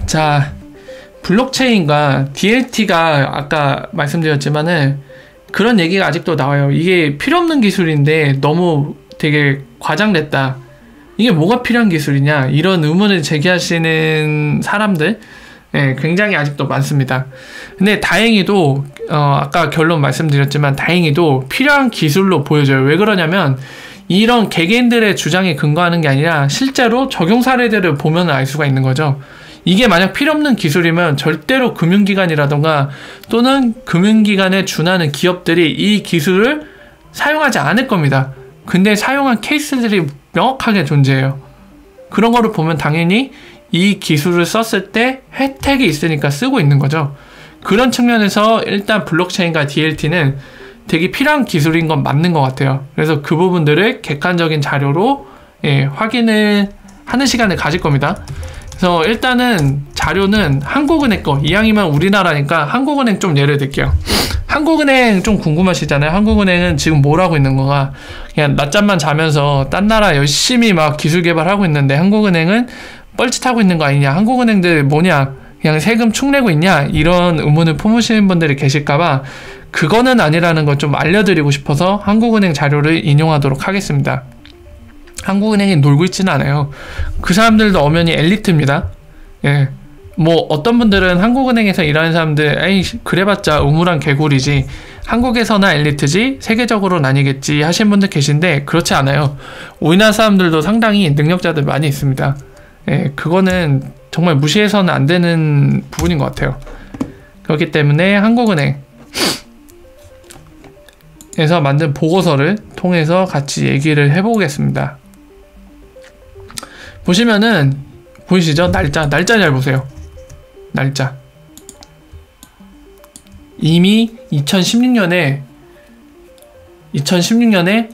자, 블록체인과 DLT가 아까 말씀드렸지만은 그런 얘기가 아직도 나와요. 이게 필요없는 기술인데 너무 되게 과장됐다. 이게 뭐가 필요한 기술이냐? 이런 의문을 제기하시는 사람들 굉장히 아직도 많습니다. 근데 다행히도 아까 결론 말씀드렸지만 다행히도 필요한 기술로 보여져요. 왜 그러냐면 이런 개개인들의 주장에 근거하는 게 아니라 실제로 적용 사례들을 보면 알 수가 있는 거죠. 이게 만약 필요없는 기술이면 절대로 금융기관이라던가 또는 금융기관에 준하는 기업들이 이 기술을 사용하지 않을 겁니다. 근데 사용한 케이스들이 명확하게 존재해요. 그런 거를 보면 당연히 이 기술을 썼을 때 혜택이 있으니까 쓰고 있는 거죠. 그런 측면에서 일단 블록체인과 DLT는 되게 필요한 기술인 건 맞는 것 같아요. 그래서 그 부분들을 객관적인 자료로 확인을 하는 시간을 가질 겁니다. 그래서 일단은 자료는 한국은행 거, 이왕이면 우리나라니까 한국은행 좀 예를 들게요. 한국은행 좀 궁금하시잖아요. 한국은행은 지금 뭘 하고 있는 거가 그냥 낮잠만 자면서 딴 나라 열심히 막 기술 개발하고 있는데 한국은행은 뻘짓하고 있는 거 아니냐, 한국은행들 뭐냐, 그냥 세금 축내고 있냐, 이런 의문을 품으시는 분들이 계실까봐 그거는 아니라는 걸 좀 알려드리고 싶어서 한국은행 자료를 인용하도록 하겠습니다. 한국은행이 놀고 있지는 않아요. 그 사람들도 엄연히 엘리트입니다. 뭐 어떤 분들은 한국은행에서 일하는 사람들 에이 그래봤자 우물안 개구리지, 한국에서나 엘리트지 세계적으로는 아니겠지 하신 분들 계신데 그렇지 않아요. 우리나라 사람들도 상당히 능력자들 많이 있습니다. 그거는 정말 무시해서는 안 되는 부분인 것 같아요. 그렇기 때문에 한국은행에서 만든 보고서를 통해서 같이 얘기를 해보겠습니다. 보시면은 보이시죠? 날짜 잘 보세요. 날짜 이미 2016년에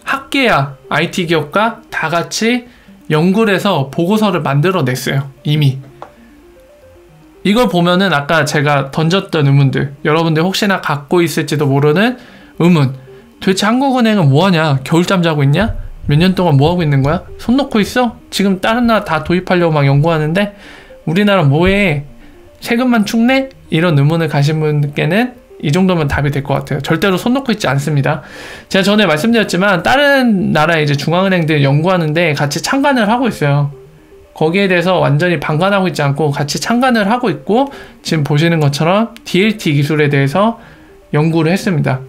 학계야 IT 기업과 다 같이 연구를 해서 보고서를 만들어냈어요. 이미 이걸 보면은 아까 제가 던졌던 의문들, 여러분들 혹시나 갖고 있을지도 모르는 의문, 도대체 한국은행은 뭐하냐? 겨울잠 자고 있냐? 몇 년 동안 뭐하고 있는 거야? 손 놓고 있어? 지금 다른 나라 다 도입하려고 막 연구하는데 우리나라 뭐해? 세금만 축내? 이런 의문을 가신 분께는 이 정도면 답이 될 것 같아요. 절대로 손 놓고 있지 않습니다. 제가 전에 말씀드렸지만 다른 나라의 이제 중앙은행들 연구하는데 같이 참관을 하고 있어요. 거기에 대해서 완전히 방관하고 있지 않고 같이 참관을 하고 있고, 지금 보시는 것처럼 DLT 기술에 대해서 연구를 했습니다.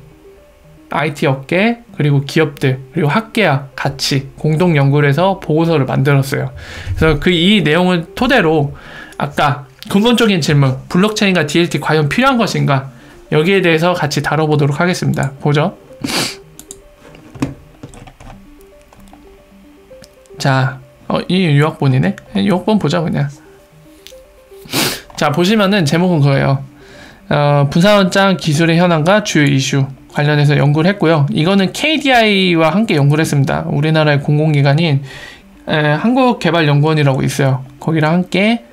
IT 업계, 그리고 기업들, 그리고 학계와 같이 공동 연구를 해서 보고서를 만들었어요. 그래서 이 내용을 토대로 아까 근본적인 질문, 블록체인과 DLT 과연 필요한 것인가? 여기에 대해서 같이 다뤄보도록 하겠습니다. 보죠. 자, 이 유학본이네? 유학본 보자 그냥. 자, 보시면은 제목은 그거예요. 분산원장 기술의 현황과 주요 이슈 관련해서 연구를 했고요. 이거는 KDI와 함께 연구를 했습니다. 우리나라의 공공기관인 한국개발연구원이라고 있어요. 거기랑 함께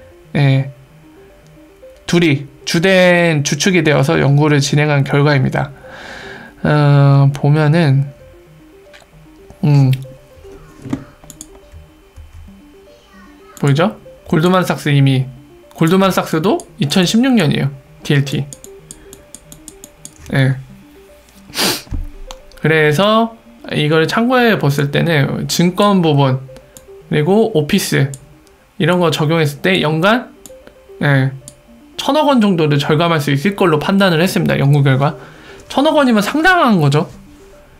둘이 주된 주축이 되어서 연구를 진행한 결과입니다. 보면은 보이죠? 골드만삭스, 이미 골드만삭스도 2016년이에요. DLT. 그래서 이걸 참고해 봤을 때는 증권 부분 그리고 오피스 이런 거 적용했을 때 연간 1,000억 원 정도를 절감할 수 있을 걸로 판단을 했습니다. 연구 결과 1,000억 원이면 상당한 거죠.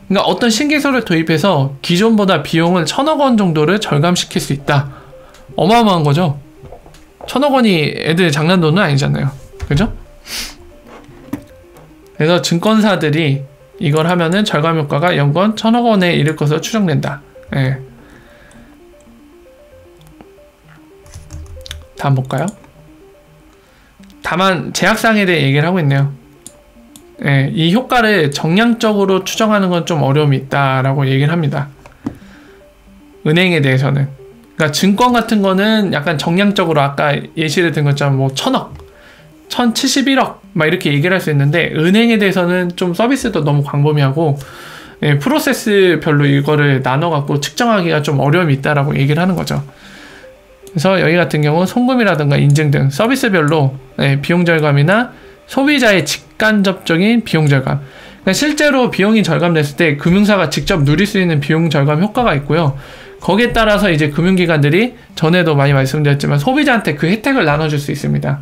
그러니까 어떤 신기술을 도입해서 기존보다 비용을 1,000억 원 정도를 절감시킬 수 있다. 어마어마한 거죠. 1,000억 원이 애들 장난돈은 아니잖아요. 그죠? 그래서 증권사들이 이걸 하면은 절감 효과가 연간 1,000억 원에 이를 것으로 추정된다. 다음 볼까요? 다만 제약상에 대해 얘기를 하고 있네요. 이 효과를 정량적으로 추정하는 건 좀 어려움이 있다라고 얘기를 합니다. 은행에 대해서는. 그러니까 증권 같은 거는 약간 정량적으로 아까 예시를 든 것처럼 뭐 1,000억, 1,071억 막 이렇게 얘기를 할 수 있는데, 은행에 대해서는 좀 서비스도 너무 광범위하고 프로세스별로 이거를 나눠갖고 측정하기가 좀 어려움이 있다라고 얘기를 하는 거죠. 그래서 여기 같은 경우 송금이라든가 인증 등 서비스별로 비용 절감이나 소비자의 직간접적인 비용 절감. 그러니까 실제로 비용이 절감됐을 때 금융사가 직접 누릴 수 있는 비용 절감 효과가 있고요. 거기에 따라서 이제 금융기관들이 전에도 많이 말씀드렸지만 소비자한테 그 혜택을 나눠줄 수 있습니다.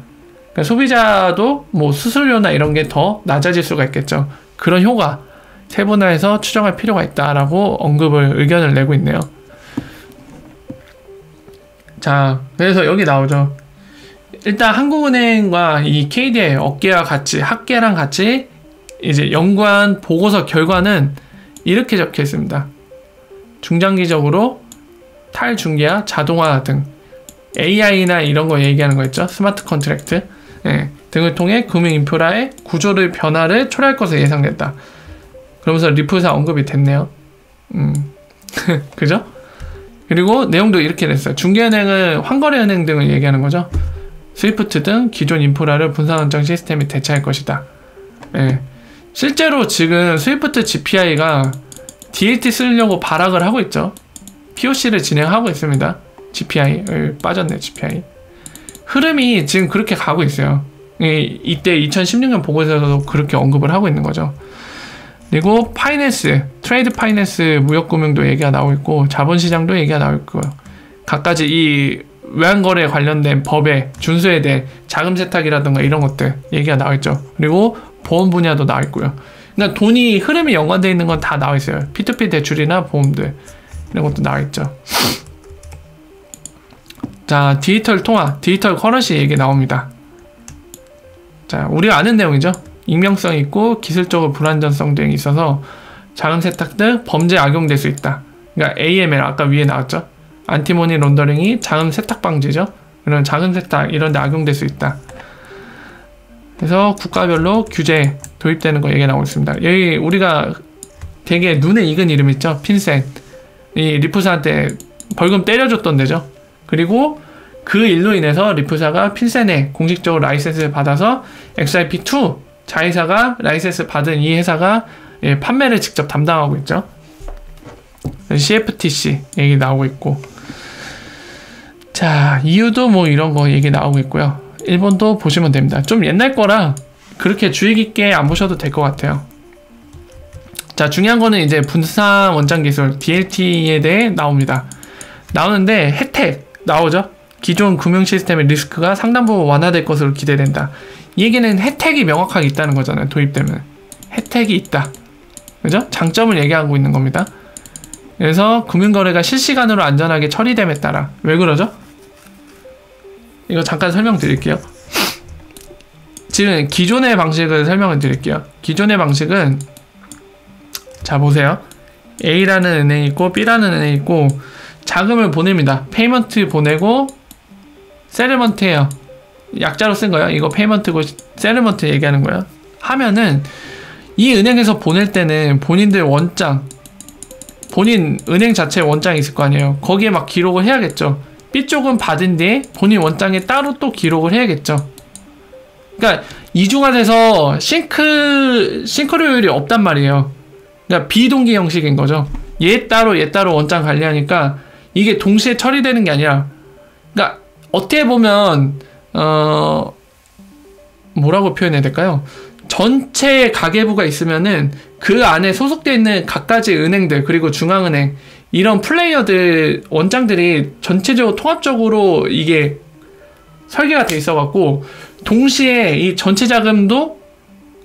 그러니까 소비자도 뭐 수수료나 이런 게 더 낮아질 수가 있겠죠. 그런 효과 세분화해서 추정할 필요가 있다라고 의견을 내고 있네요. 자, 그래서 여기 나오죠. 일단 한국은행과 이 KDI 업계와 같이 학계랑 같이 이제 연구한 보고서 결과는 이렇게 적혀 있습니다. 중장기적으로 탈중개화, 자동화 등 AI나 이런 거 얘기하는 거 있죠. 스마트 컨트랙트 등을 통해 금융 인프라의 구조의 변화를 초래할 것으로 예상된다. 그러면서 리플사 언급이 됐네요. 그죠? 그리고 내용도 이렇게 됐어요. 중개은행은 환거래은행 등을 얘기하는 거죠. 스위프트 등 기존 인프라를 분산원장 시스템이 대체할 것이다. 실제로 지금 스위프트 GPI가 DLT 쓰려고 발악을 하고 있죠. POC를 진행하고 있습니다. GPI 빠졌네. GPI 흐름이 지금 그렇게 가고 있어요. 이때 2016년 보고서에서도 그렇게 언급을 하고 있는 거죠. 그리고 파이낸스, 트레이드 파이낸스, 무역금융도 얘기가 나오고 있고 자본시장도 얘기가 나오고 있고요. 각가지 이 외환거래에 관련된 법의 준수에 대해 자금 세탁이라든가 이런 것들 얘기가 나와 있죠. 그리고 보험 분야도 나와 있고요. 그러니까 돈이 흐름이 연관되어 있는 건 다 나와 있어요. P2P 대출이나 보험들 이런 것도 나와 있죠. 자, 디지털 통화, 디지털 커런시 얘기 나옵니다. 자, 우리가 아는 내용이죠. 익명성이 있고 기술적으로 불안전성 등이 있어서 자금 세탁 등 범죄에 악용될 수 있다. 그러니까 AML 아까 위에 나왔죠. 안티모니 론더링이 자금 세탁 방지죠. 이런 자금 세탁 이런 데 악용될 수 있다. 그래서 국가별로 규제 도입되는 거 얘기 나오고 있습니다. 여기 우리가 되게 눈에 익은 이름 있죠. 핀셋. 이 리프사한테 벌금 때려줬던 데죠. 그리고 그 일로 인해서 리프사가 핀셋에 공식적으로 라이센스를 받아서 XRP2 자회사가 라이센스 받은 이 회사가 판매를 직접 담당하고 있죠. CFTC 얘기 나오고 있고, 자, EU도 뭐 이런 거 얘기 나오고 있고요. 일본도 보시면 됩니다. 좀 옛날 거라 그렇게 주의 깊게 안 보셔도 될 것 같아요. 자, 중요한 거는 이제 분산 원장 기술 DLT에 대해 나옵니다. 나오는데 혜택 나오죠. 기존 금융 시스템의 리스크가 상당 부분 완화될 것으로 기대된다. 이 얘기는 혜택이 명확하게 있다는 거잖아요. 도입되면 혜택이 있다. 그죠? 장점을 얘기하고 있는 겁니다. 그래서 금융거래가 실시간으로 안전하게 처리됨에 따라 왜 그러죠? 이거 잠깐 설명드릴게요. 지금 기존의 방식을 설명을 드릴게요. 기존의 방식은 자 보세요. A라는 은행이 있고 B라는 은행이 있고 자금을 보냅니다. 페이먼트 보내고 세르먼트예요. 약자로 쓴 거예요. 이거 페이먼트고 세르먼트 얘기하는 거예요. 하면은 이 은행에서 보낼 때는 본인들 원장, 본인 은행 자체에 원장이 있을 거 아니에요. 거기에 막 기록을 해야겠죠. B쪽은 받은 뒤에 본인 원장에 따로 또 기록을 해야겠죠. 그러니까 이중화돼서 싱크로율이 없단 말이에요. 그러니까 비동기 형식인 거죠. 얘 따로 원장 관리하니까 이게 동시에 처리되는 게 아니라, 그러니까 어떻게 보면 뭐라고 표현해야 될까요? 전체 가계부가 있으면은 그 안에 소속되어 있는 각가지 은행들 그리고 중앙은행 이런 플레이어들 원장들이 전체적으로 통합적으로 이게 설계가 돼 있어 갖고 동시에 이 전체 자금도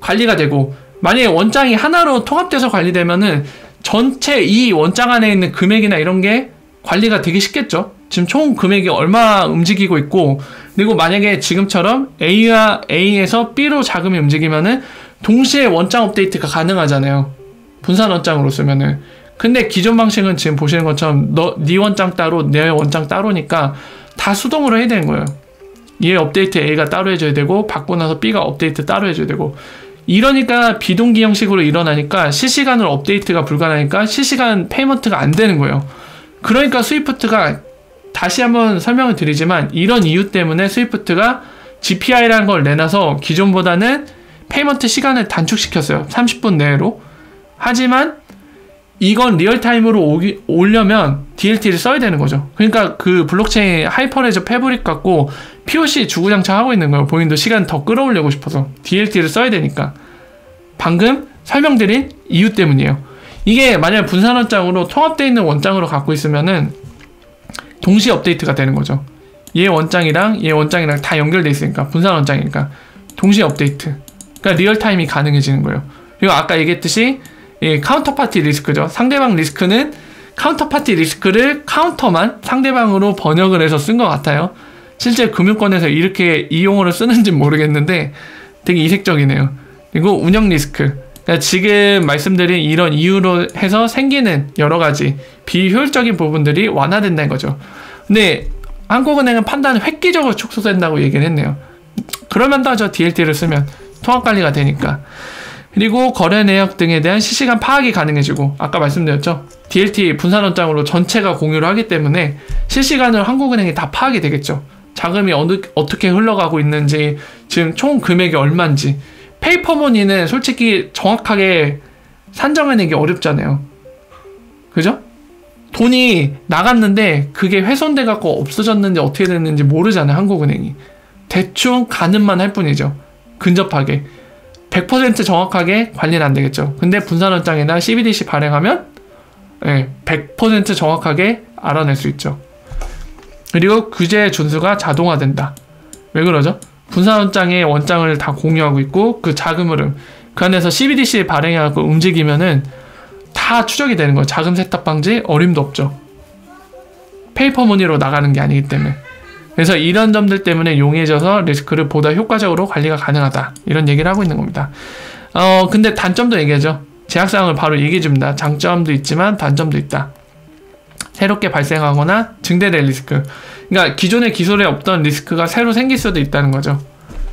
관리가 되고, 만약에 원장이 하나로 통합돼서 관리되면은 전체 이 원장 안에 있는 금액이나 이런 게 관리가 되게 쉽겠죠. 지금 총 금액이 얼마 움직이고 있고, 그리고 만약에 지금처럼 A와 A에서 B로 자금이 움직이면은 동시에 원장 업데이트가 가능하잖아요. 분산 원장으로 쓰면은. 근데 기존 방식은 지금 보시는 것처럼 네 원장 따로 내 원장 따로니까 다 수동으로 해야 되는 거예요. 얘 업데이트 A가 따로 해줘야 되고 받고 나서 B가 업데이트 따로 해줘야 되고, 이러니까 비동기 형식으로 일어나니까 실시간으로 업데이트가 불가능하니까 실시간 페이먼트가 안 되는 거예요. 그러니까 스위프트가 다시 한번 설명을 드리지만 이런 이유 때문에 스위프트가 GPI라는 걸 내놔서 기존보다는 페이먼트 시간을 단축시켰어요. 30분 내로. 하지만 이건 리얼타임으로 오려면 DLT를 써야 되는 거죠. 그러니까 그 블록체인 하이퍼레저 패브릭 갖고 POC 주구장창 하고 있는 거예요. 본인도 시간 더 끌어올리고 싶어서 DLT를 써야 되니까. 방금 설명드린 이유 때문이에요. 이게 만약에 분산 원장으로 통합되어 있는 원장으로 갖고 있으면은 동시 업데이트가 되는 거죠. 얘 원장이랑 다 연결돼 있으니까, 분산 원장이니까 동시 업데이트. 그러니까 리얼타임이 가능해지는 거예요. 그리고 아까 얘기했듯이 카운터파티 리스크죠. 상대방 리스크는 카운터파티 리스크를 카운터만 상대방으로 번역을 해서 쓴 것 같아요. 실제 금융권에서 이렇게 이 용어를 쓰는지 모르겠는데 되게 이색적이네요. 그리고 운영 리스크. 그러니까 지금 말씀드린 이런 이유로 해서 생기는 여러 가지 비효율적인 부분들이 완화된다는 거죠. 근데 한국은행은 판단이 획기적으로 축소된다고 얘기를 했네요. 그러면 따져 DLT를 쓰면 통합관리가 되니까. 그리고 거래 내역 등에 대한 실시간 파악이 가능해지고, 아까 말씀드렸죠. DLT 분산원장으로 전체가 공유를 하기 때문에 실시간으로 한국은행이 다 파악이 되겠죠. 자금이 어떻게 흘러가고 있는지, 지금 총 금액이 얼마인지. 페이퍼머니는 솔직히 정확하게 산정해내기 어렵잖아요. 그죠? 돈이 나갔는데 그게 훼손돼 갖고 없어졌는지 어떻게 됐는지 모르잖아요, 한국은행이. 대충 가늠만 할 뿐이죠. 근접하게 100% 정확하게 관리는 안 되겠죠. 근데 분산원장이나 CBDC 발행하면 100% 정확하게 알아낼 수 있죠. 그리고 규제 준수가 자동화된다. 왜 그러죠? 분산원장의 원장을 다 공유하고 있고, 그 자금 흐름, 그 안에서 CBDC 발행해갖고 움직이면은 다 추적이 되는 거예요. 자금 세탁 방지 어림도 없죠. 페이퍼머니로 나가는 게 아니기 때문에. 그래서 이런 점들 때문에 용이해져서 리스크를 보다 효과적으로 관리가 가능하다. 이런 얘기를 하고 있는 겁니다. 근데 단점도 얘기하죠. 제약사항을 바로 얘기해줍니다. 장점도 있지만 단점도 있다. 새롭게 발생하거나 증대될 리스크. 그러니까 기존의 기술에 없던 리스크가 새로 생길 수도 있다는 거죠.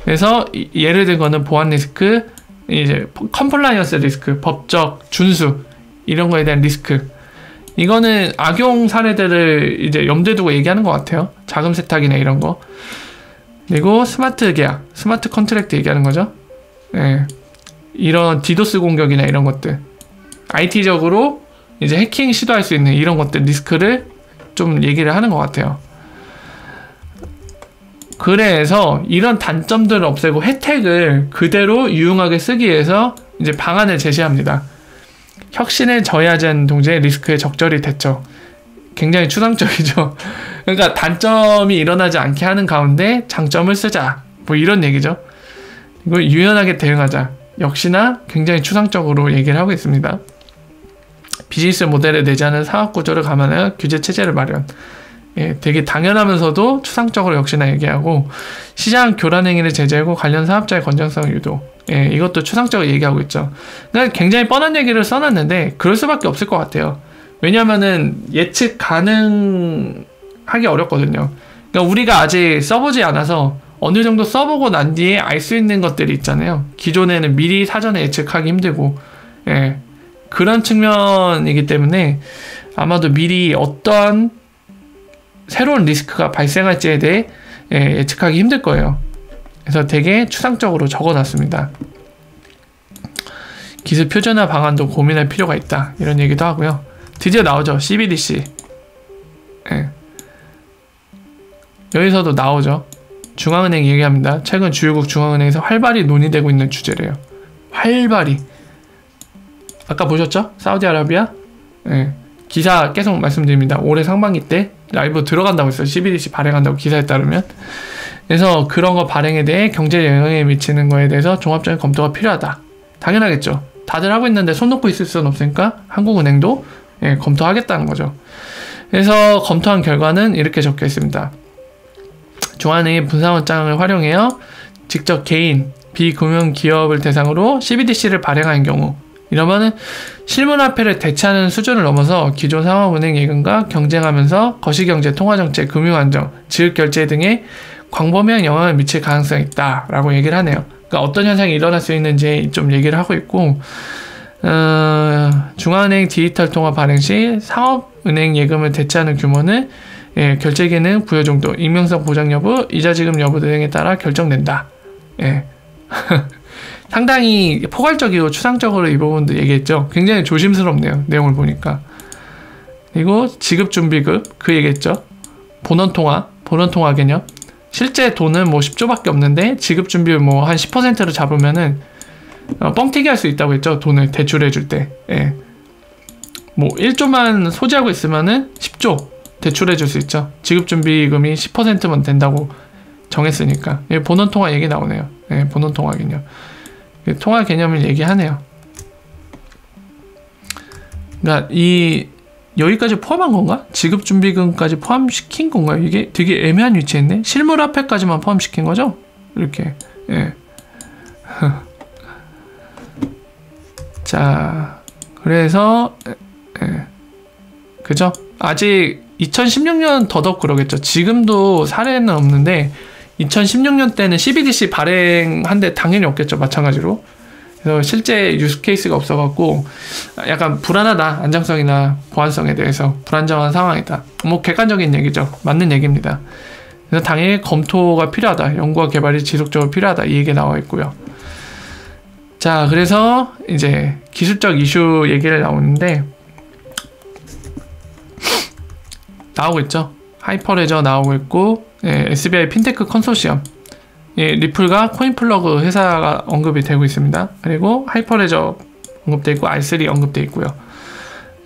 그래서 예를 들거는 보안 리스크, 이제 컴플라이언스 리스크, 법적 준수, 이런 거에 대한 리스크. 이거는 악용 사례들을 이제 염두에 두고 얘기하는 것 같아요. 자금 세탁이나 이런 거. 그리고 스마트 계약, 스마트 컨트랙트 얘기하는 거죠. 이런 디도스 공격이나 이런 것들. IT적으로 이제 해킹 시도할 수 있는 이런 것들, 리스크를 좀 얘기를 하는 것 같아요. 그래서 이런 단점들을 없애고 혜택을 그대로 유용하게 쓰기 위해서 이제 방안을 제시합니다. 혁신을 저해하자는 동시에 리스크에 적절히 대처. 굉장히 추상적이죠. 그러니까 단점이 일어나지 않게 하는 가운데 장점을 쓰자. 뭐 이런 얘기죠. 그리고 유연하게 대응하자. 역시나 굉장히 추상적으로 얘기를 하고 있습니다. 비즈니스 모델에 내재하는 사업 구조를 감안하여 규제 체제를 마련. 되게 당연하면서도 추상적으로 역시나 얘기하고, 시장 교란 행위를 제재하고 관련 사업자의 건전성 유도. 이것도 추상적으로 얘기하고 있죠. 그러니까 굉장히 뻔한 얘기를 써놨는데 그럴 수밖에 없을 것 같아요. 왜냐면은 예측 가능하기 어렵거든요. 그러니까 우리가 아직 써보지 않아서 어느 정도 써보고 난 뒤에 알 수 있는 것들이 있잖아요. 기존에는 미리 사전에 예측하기 힘들고, 그런 측면이기 때문에 아마도 미리 어떠한 새로운 리스크가 발생할지에 대해 예측하기 힘들 거예요. 그래서 되게 추상적으로 적어놨습니다. 기술 표준화 방안도 고민할 필요가 있다. 이런 얘기도 하고요. 드디어 나오죠. CBDC. 여기서도 나오죠. 중앙은행 얘기합니다. 최근 주요국 중앙은행에서 활발히 논의되고 있는 주제래요. 활발히. 아까 보셨죠? 사우디아라비아? 기사 계속 말씀드립니다. 올해 상반기 때 라이브 들어간다고 했어요. CBDC 발행한다고 기사에 따르면. 그래서 그런 거 발행에 대해 경제 영향에 미치는 거에 대해서 종합적인 검토가 필요하다. 당연하겠죠. 다들 하고 있는데 손 놓고 있을 수는 없으니까 한국은행도 검토하겠다는 거죠. 그래서 검토한 결과는 이렇게 적혀 있습니다. 중앙은행이 분산원장을 활용하여 직접 개인, 비금융 기업을 대상으로 CBDC를 발행하는 경우, 이러면은 실물화폐를 대체하는 수준을 넘어서 기존 상업은행 예금과 경쟁하면서 거시경제, 통화정책, 금융안정, 지역결제 등의 광범위한 영향을 미칠 가능성이 있다라고 얘기를 하네요. 그러니까 어떤 현상이 일어날 수 있는지 좀 얘기를 하고 있고, 중앙은행 디지털 통화 발행 시 상업은행 예금을 대체하는 규모는 결제 기능 부여 정도, 익명성 보장 여부, 이자 지급 여부 등에 따라 결정된다. 상당히 포괄적이고 추상적으로 이 부분도 얘기했죠. 굉장히 조심스럽네요. 내용을 보니까. 그리고 지급준비급 그 얘기했죠. 본원통화 개념. 실제 돈은 뭐 10조밖에 없는데 지급준비 뭐 한 10%를 잡으면은 뻥튀기 할 수 있다고 했죠. 돈을 대출해 줄 때. 예. 뭐 1조만 소지하고 있으면은 10조 대출해 줄 수 있죠. 지급준비금이 10%만 된다고 정했으니까. 예, 본원통화 얘기 나오네요. 예, 본원통화 개념. 통화 개념을 얘기하네요. 그러니까 여기까지 포함한 건가? 지급준비금까지 포함시킨 건가요? 이게 되게 애매한 위치에 있네. 실물화폐까지만 포함시킨 거죠? 이렇게. 예. 자, 그래서 그죠? 아직 2016년 더더욱 그러겠죠. 지금도 사례는 없는데 2016년 때는 CBDC 발행한데 당연히 없겠죠. 마찬가지로. 그래서 실제 유스 케이스가 없어갖고 약간 불안하다. 안정성이나 보안성에 대해서 불안정한 상황이다. 뭐 객관적인 얘기죠. 맞는 얘기입니다. 그래서 당연히 검토가 필요하다. 연구와 개발이 지속적으로 필요하다. 이 얘기 나와 있고요. 자, 그래서 이제 기술적 이슈 얘기를 나오는데 나오고 있죠. 하이퍼레저 나오고 있고, 예, SBI 핀테크 컨소시엄, 예, 리플과 코인플러그 회사가 언급이 되고 있습니다. 그리고 하이퍼레저 언급되어 있고 R3 언급되어 있고요.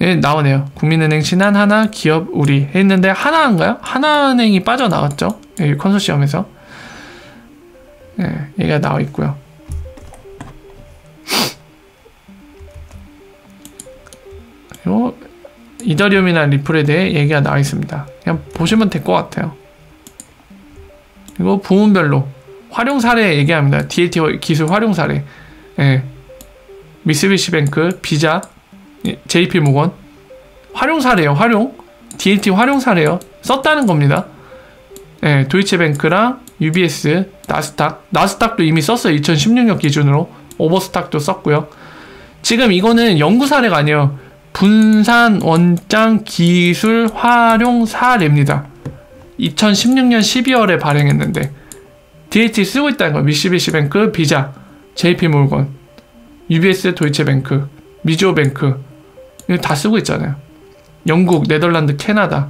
예, 나오네요. 국민은행, 신한, 하나, 기업, 우리 했는데 하나인가요? 하나은행이 빠져나왔죠. 예, 컨소시엄에서. 예, 얘가 나와 있고요. 그리고 이더리움이나 리플에 대해 얘기가 나와 있습니다. 그냥 보시면 될 것 같아요. 그리고 부문별로 활용 사례 얘기합니다. DLT 기술 활용 사례. 예. 미쓰비시뱅크, 비자, JP모건 활용 사례요. 활용. DLT 활용 사례요. 썼다는 겁니다. 예, 도이체뱅크랑 UBS, 나스닥도 이미 썼어요. 2016년 기준으로. 오버스탁도 썼고요. 지금 이거는 연구 사례가 아니에요. 분산 원장 기술 활용 사례입니다. 2016년 12월에 발행했는데 DLT 쓰고 있다는 거예요. 미쓰비시뱅크, 비자, JP모건, UBS, 도이체뱅크, 미주호뱅크 이거 다 쓰고 있잖아요. 영국, 네덜란드, 캐나다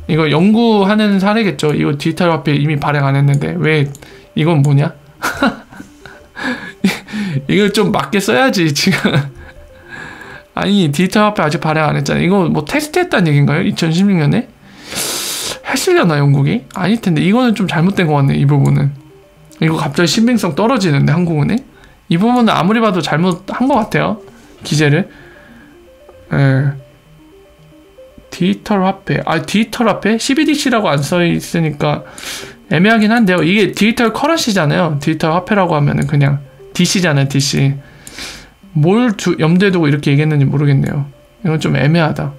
이거 연구하는 사례겠죠. 이거 디지털 화폐 이미 발행 안 했는데 왜 이건 뭐냐? 이거 좀 맞게 써야지 지금. 아니 디지털 화폐 아직 발행 안 했잖아요. 이거 뭐 테스트했다는 얘기인가요? 2016년에? 했으려나 영국이? 아닐 텐데 이거는 좀 잘못된 것 같네. 이 부분은 이거 갑자기 신빙성 떨어지는데 한국은행? 이 부분은 아무리 봐도 잘못한 것 같아요. 기재를. 예. 디지털 화폐. 디지털 화폐? CBDC라고 안 써 있으니까 애매하긴 한데요. 이게 디지털 커런시잖아요. 디지털 화폐라고 하면은 그냥 DC잖아요. DC. 뭘 염두에 두고 이렇게 얘기했는지 모르겠네요. 이건 좀 애매하다.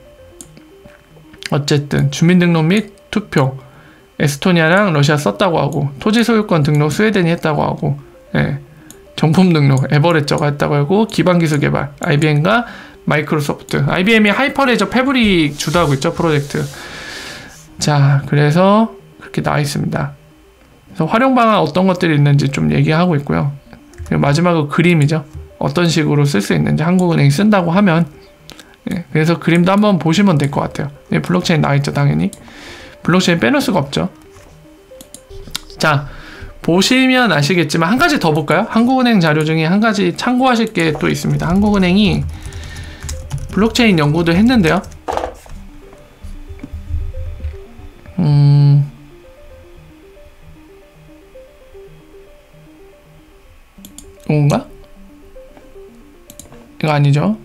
어쨌든 주민등록 및 투표 에스토니아랑 러시아 썼다고 하고 토지 소유권 등록 스웨덴이 했다고 하고 예. 정품 등록 에버레저가 했다고 하고 기반기술 개발 IBM과 마이크로소프트 IBM이 하이퍼레저 패브릭 주도하고 있죠. 프로젝트. 자, 그래서 그렇게 나와 있습니다. 그래서 활용 방안 어떤 것들이 있는지 좀 얘기하고 있고요. 그리고 마지막으로 그림이죠. 어떤 식으로 쓸 수 있는지 한국은행이 쓴다고 하면 예, 그래서 그림도 한번 보시면 될 것 같아요. 예, 블록체인 나와있죠. 당연히 블록체인 빼놓을 수가 없죠. 자, 보시면 아시겠지만 한 가지 더 볼까요? 한국은행 자료 중에 한 가지 참고하실 게 또 있습니다. 한국은행이 블록체인 연구도 했는데요. 이건가? 이거 아니죠?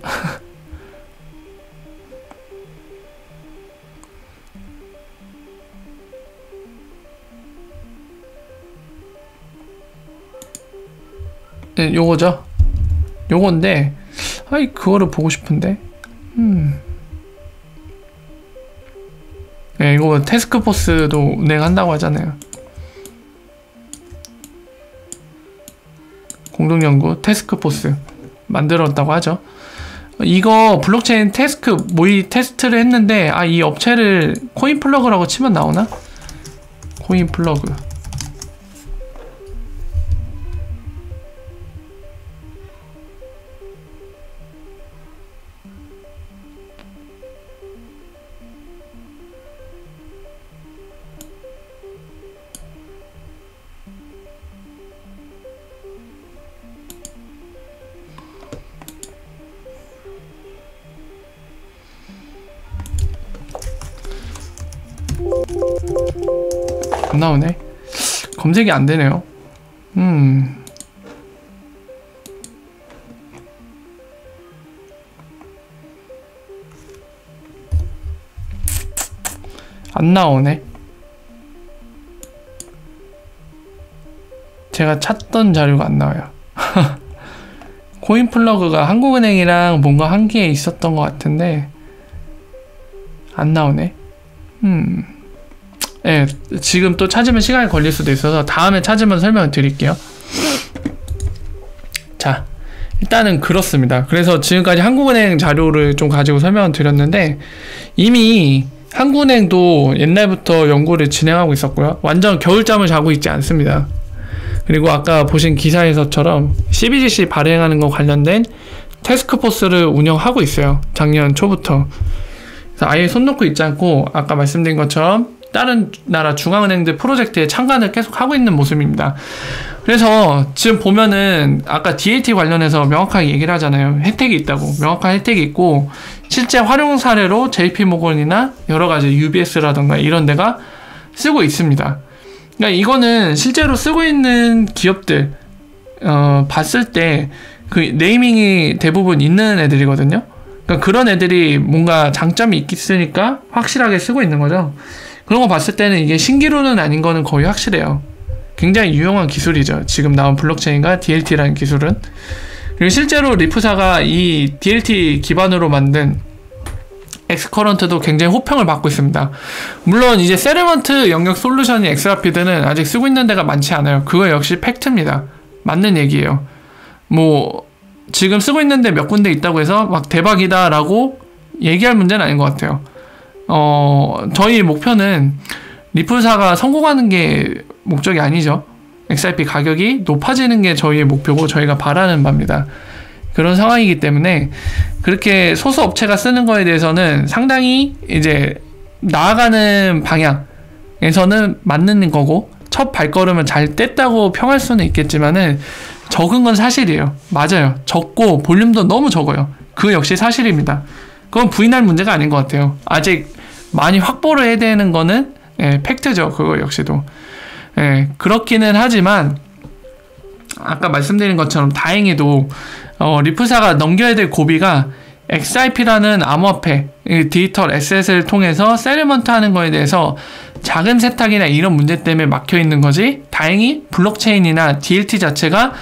네, 요거죠. 요건데, 그거를 보고 싶은데. 네, 이거 태스크포스도 운행한다고 하잖아요. 공동연구 태스크포스 만들었다고 하죠. 이거 블록체인 모의 테스트를 했는데 이 업체를 코인플러그라고 치면 나오나? 코인플러그 안 나오네. 검색이 안 되네요. 안 나오네. 제가 찾던 자료가 안 나와요. 코인 플러그가 한국은행이랑 뭔가 한계에 있었던 것 같은데 안 나오네. 네, 지금 또 찾으면 시간이 걸릴 수도 있어서 다음에 찾으면 설명을 드릴게요. 자, 일단은 그렇습니다. 그래서 지금까지 한국은행 자료를 좀 가지고 설명을 드렸는데 이미 한국은행도 옛날부터 연구를 진행하고 있었고요. 완전 겨울잠을 자고 있지 않습니다. 그리고 아까 보신 기사에서처럼 CBDC 발행하는 거 관련된 태스크포스를 운영하고 있어요. 작년 초부터. 그래서 아예 손 놓고 있지 않고 아까 말씀드린 것처럼 다른 나라 중앙은행들 프로젝트에 참관을 계속 하고 있는 모습입니다. 그래서 지금 보면은 아까 DLT 관련해서 명확하게 얘기를 하잖아요. 혜택이 있다고. 명확한 혜택이 있고 실제 활용 사례로 JP모건이나 여러가지 UBS라던가 이런 데가 쓰고 있습니다. 그러니까 이거는 실제로 쓰고 있는 기업들 봤을 때 그 네이밍이 대부분 있는 애들이거든요. 그러니까 그런 애들이 뭔가 장점이 있으니까 확실하게 쓰고 있는 거죠. 그런 거 봤을 때는 이게 신기루는 아닌 거는 거의 확실해요. 굉장히 유용한 기술이죠. 지금 나온 블록체인과 DLT라는 기술은. 그리고 실제로 리프사가 이 DLT 기반으로 만든 엑스커런트도 굉장히 호평을 받고 있습니다. 물론 이제 세르먼트 영역 솔루션이 엑스라피드는 아직 쓰고 있는 데가 많지 않아요. 그거 역시 팩트입니다. 맞는 얘기예요. 뭐 지금 쓰고 있는데 몇 군데 있다고 해서 막 대박이다 라고 얘기할 문제는 아닌 것 같아요. 저희 목표는 리플사가 성공하는 게 목적이 아니죠. XRP 가격이 높아지는 게 저희의 목표고 저희가 바라는 바입니다. 그런 상황이기 때문에 그렇게 소수 업체가 쓰는 거에 대해서는 상당히 이제 나아가는 방향에서는 맞는 거고 첫 발걸음을 잘 뗐다고 평할 수는 있겠지만은 적은 건 사실이에요. 맞아요. 적고 볼륨도 너무 적어요. 그 역시 사실입니다. 그건 부인할 문제가 아닌 것 같아요. 아직 많이 확보를 해야 되는 거는 팩트죠. 그거 역시도. 그렇기는 하지만 아까 말씀드린 것처럼 다행히도 리프사가 넘겨야 될 고비가 XRP라는 암호화폐, 디지털 에셋을 통해서 세틀먼트 하는 거에 대해서 자금 세탁이나 이런 문제 때문에 막혀 있는 거지, 다행히 블록체인이나 DLT 자체가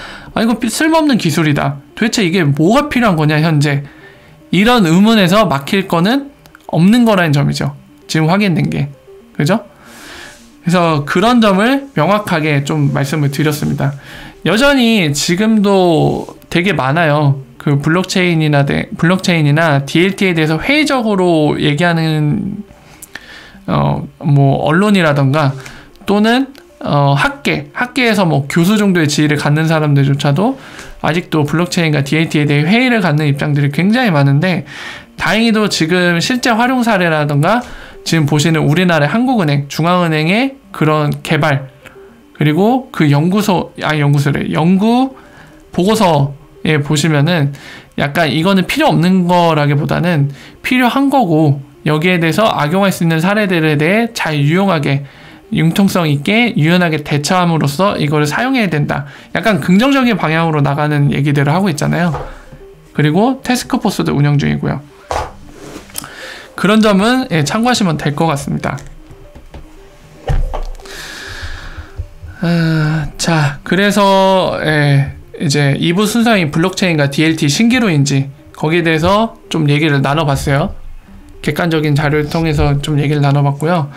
이거 쓸모없는 기술이다, 도대체 이게 뭐가 필요한 거냐 현재, 이런 의문에서 막힐 거는 없는 거라는 점이죠. 지금 확인된 게. 그죠? 그래서 그런 점을 명확하게 좀 말씀을 드렸습니다. 여전히 지금도 되게 많아요. 그 블록체인이나 DLT에 대해서 회의적으로 얘기하는 뭐 언론이라던가 또는 학계에서 뭐 교수 정도의 지위를 갖는 사람들조차도 아직도 블록체인과 DLT에 대해 회의를 갖는 입장들이 굉장히 많은데, 다행히도 지금 실제 활용 사례라던가 지금 보시는 우리나라의 한국은행, 중앙은행의 그런 개발, 그리고 그 연구 보고서에 보시면은 약간 이거는 필요 없는 거라기보다는 필요한 거고, 여기에 대해서 악용할 수 있는 사례들에 대해 잘 유용하게, 융통성 있게 유연하게 대처함으로써 이거를 사용해야 된다, 약간 긍정적인 방향으로 나가는 얘기들을 하고 있잖아요. 그리고 태스크포스도 운영 중이고요. 그런 점은 참고하시면 될 것 같습니다. 자, 그래서 이제 2부 순서인 블록체인과 DLT 신기루인지 거기에 대해서 좀 얘기를 나눠봤어요. 객관적인 자료를 통해서 좀 얘기를 나눠봤고요.